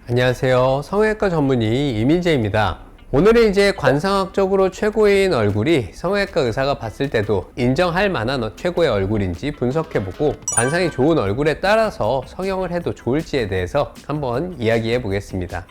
안녕하세요. 성형외과 전문의 이민재입니다. 오늘은 이제 관상학적으로 최고인 얼굴이 성형외과 의사가 봤을 때도 인정할 만한 최고의 얼굴인지 분석해보고 관상이 좋은 얼굴에 따라서 성형을 해도 좋을지에 대해서 한번 이야기해 보겠습니다.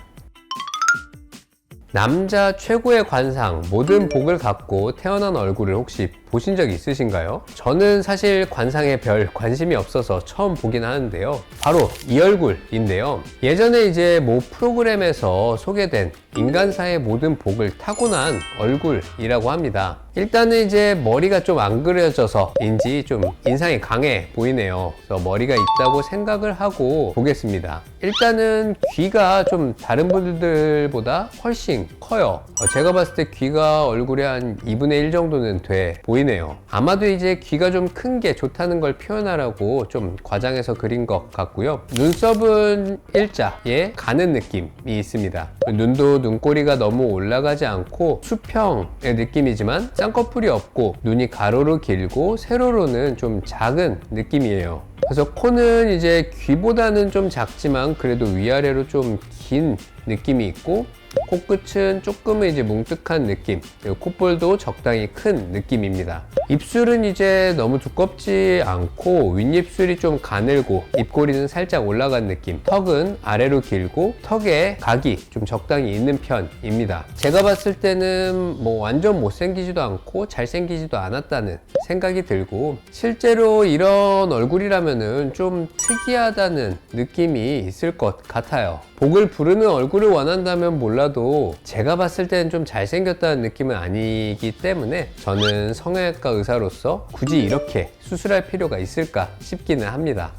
남자 최고의 관상, 모든 복을 갖고 태어난 얼굴을 혹시 보신 적 있으신가요? 저는 사실 관상에 별 관심이 없어서 처음 보긴 하는데요. 바로 이 얼굴인데요. 예전에 이제 모 프로그램에서 소개된 인간사의 모든 복을 타고난 얼굴이라고 합니다. 일단은 이제 머리가 좀 안 그려져서인지 좀 인상이 강해 보이네요. 그래서 머리가 있다고 생각을 하고 보겠습니다. 일단은 귀가 좀 다른 분들보다 훨씬 커요. 제가 봤을 때 귀가 얼굴의 한 2분의 1 정도는 돼 보이네요. 아마도 이제 귀가 좀 큰 게 좋다는 걸 표현하라고 좀 과장해서 그린 것 같고요. 눈썹은 일자에 가는 느낌이 있습니다. 눈도 눈꼬리가 너무 올라가지 않고 수평의 느낌이지만 쌍꺼풀이 없고 눈이 가로로 길고 세로로는 좀 작은 느낌이에요. 그래서 코는 이제 귀보다는 좀 작지만 그래도 위아래로 좀 긴 느낌이 있고 코끝은 조금은 이제 뭉툭한 느낌, 그리고 콧볼도 적당히 큰 느낌입니다. 입술은 이제 너무 두껍지 않고 윗입술이 좀 가늘고 입꼬리는 살짝 올라간 느낌, 턱은 아래로 길고 턱에 각이 좀 적당히 있는 편입니다. 제가 봤을 때는 뭐 완전 못생기지도 않고 잘생기지도 않았다는 생각이 들고, 실제로 이런 얼굴이라면은 좀 특이하다는 느낌이 있을 것 같아요. 복을 부르는 얼굴을 원한다면 몰라도 제가 봤을 때는 좀 잘생겼다는 느낌은 아니기 때문에 저는 성형외과 의사로서 굳이 이렇게 수술할 필요가 있을까 싶기는 합니다.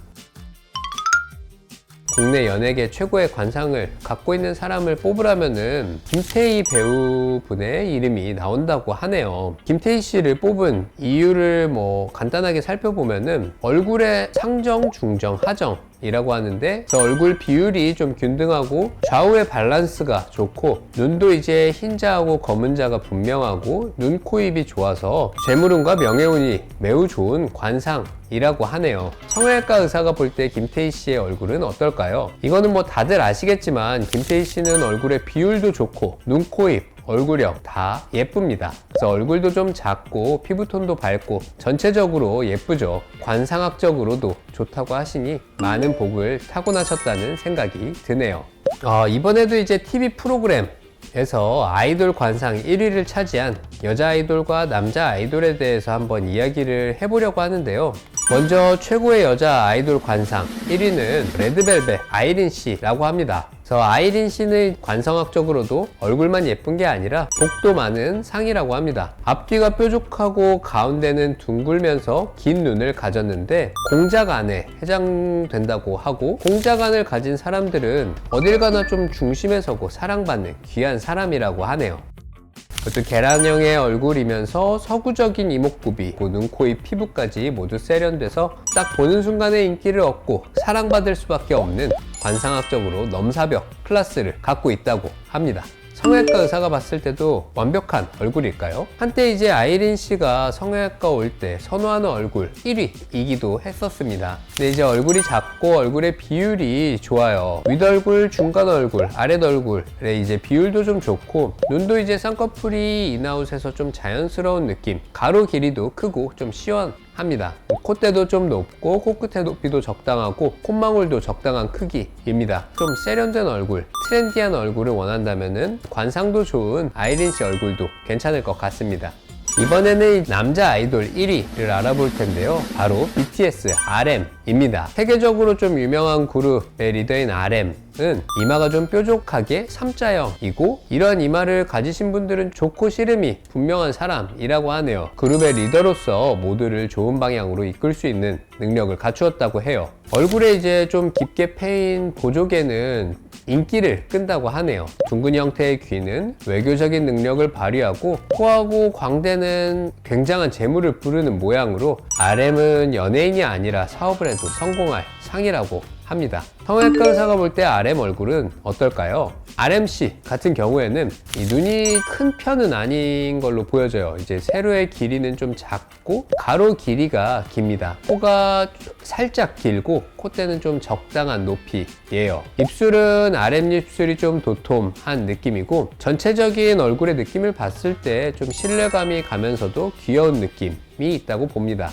국내 연예계 최고의 관상을 갖고 있는 사람을 뽑으라면은 김태희 배우분의 이름이 나온다고 하네요. 김태희 씨를 뽑은 이유를 뭐 간단하게 살펴보면은 얼굴의 상정, 중정, 하정 이라고 하는데, 그래서 얼굴 비율이 좀 균등하고 좌우의 밸런스가 좋고 눈도 이제 흰자하고 검은자가 분명하고 눈, 코, 입이 좋아서 재물운과 명예운이 매우 좋은 관상이라고 하네요. 성형외과 의사가 볼 때 김태희 씨의 얼굴은 어떨까요? 이거는 뭐 다들 아시겠지만 김태희 씨는 얼굴의 비율도 좋고 눈, 코, 입, 얼굴형 다 예쁩니다. 그래서 얼굴도 좀 작고 피부톤도 밝고 전체적으로 예쁘죠. 관상학적으로도 좋다고 하시니 많은 복을 타고나셨다는 생각이 드네요. 이번에도 이제 TV 프로그램에서 아이돌 관상 1위를 차지한 여자 아이돌과 남자 아이돌에 대해서 한번 이야기를 해보려고 하는데요. 먼저 최고의 여자 아이돌 관상 1위는 레드벨벳 아이린 씨라고 합니다. 그래서 아이린 씨는 관상학적으로도 얼굴만 예쁜 게 아니라 복도 많은 상이라고 합니다. 앞뒤가 뾰족하고 가운데는 둥글면서 긴 눈을 가졌는데 공자간에 해당된다고 하고, 공자간을 가진 사람들은 어딜 가나 좀 중심에 서고 사랑받는 귀한 사람이라고 하네요. 또 계란형의 얼굴이면서 서구적인 이목구비, 눈, 코, 입, 피부까지 모두 세련돼서 딱 보는 순간에 인기를 얻고 사랑받을 수밖에 없는 관상학적으로 넘사벽 클래스를 갖고 있다고 합니다. 성형외과 의사가 봤을 때도 완벽한 얼굴일까요? 한때 이제 아이린 씨가 성형외과 올 때 선호하는 얼굴 1위이기도 했었습니다. 근데 이제 얼굴이 작고 얼굴의 비율이 좋아요. 윗얼굴, 중간 얼굴, 아랫 얼굴의 이제 비율도 좀 좋고, 눈도 이제 쌍꺼풀이 인아웃해서 좀 자연스러운 느낌, 가로 길이도 크고 좀 시원합니다. 콧대도 좀 높고 코끝의 높이도 적당하고 콧망울도 적당한 크기입니다. 좀 세련된 얼굴, 트렌디한 얼굴을 원한다면은 관상도 좋은 아이린 씨 얼굴도 괜찮을 것 같습니다. 이번에는 남자 아이돌 1위를 알아볼 텐데요. 바로 BTS RM입니다. 세계적으로 좀 유명한 그룹의 리더인 RM은 이마가 좀 뾰족하게 3자형이고, 이런 이마를 가지신 분들은 좋고 싫음이 분명한 사람이라고 하네요. 그룹의 리더로서 모두를 좋은 방향으로 이끌 수 있는 능력을 갖추었다고 해요. 얼굴에 이제 좀 깊게 패인 보조개는 인기를 끈다고 하네요. 둥근 형태의 귀는 외교적인 능력을 발휘하고, 코하고 광대는 굉장한 재물을 부르는 모양으로 RM은 연예인이 아니라 사업을 해도 성공할 상이라고 합니다. 성형외과 의사가 볼 때 RM 얼굴은 어떨까요? RMC 같은 경우에는 이 눈이 큰 편은 아닌 걸로 보여져요. 이제 세로의 길이는 좀 작고 가로 길이가 깁니다. 코가 살짝 길고 콧대는 좀 적당한 높이예요. 입술은 아랫입술이 좀 도톰한 느낌이고 전체적인 얼굴의 느낌을 봤을 때 좀 신뢰감이 가면서도 귀여운 느낌이 있다고 봅니다.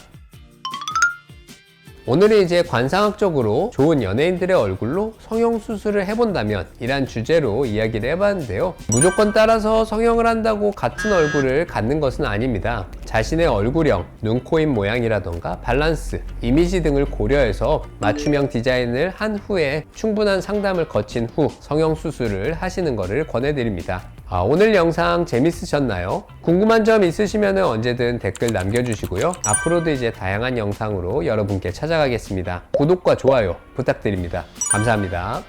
오늘은 이제 관상학적으로 좋은 연예인들의 얼굴로 성형수술을 해본다면 이란 주제로 이야기를 해봤는데요. 무조건 따라서 성형을 한다고 같은 얼굴을 갖는 것은 아닙니다. 자신의 얼굴형, 눈, 코, 입 모양이라던가 밸런스, 이미지 등을 고려해서 맞춤형 디자인을 한 후에 충분한 상담을 거친 후 성형수술을 하시는 것을 권해드립니다. 오늘 영상 재밌으셨나요? 궁금한 점 있으시면 언제든 댓글 남겨주시고요. 앞으로도 이제 다양한 영상으로 여러분께 찾아가겠습니다. 구독과 좋아요 부탁드립니다. 감사합니다.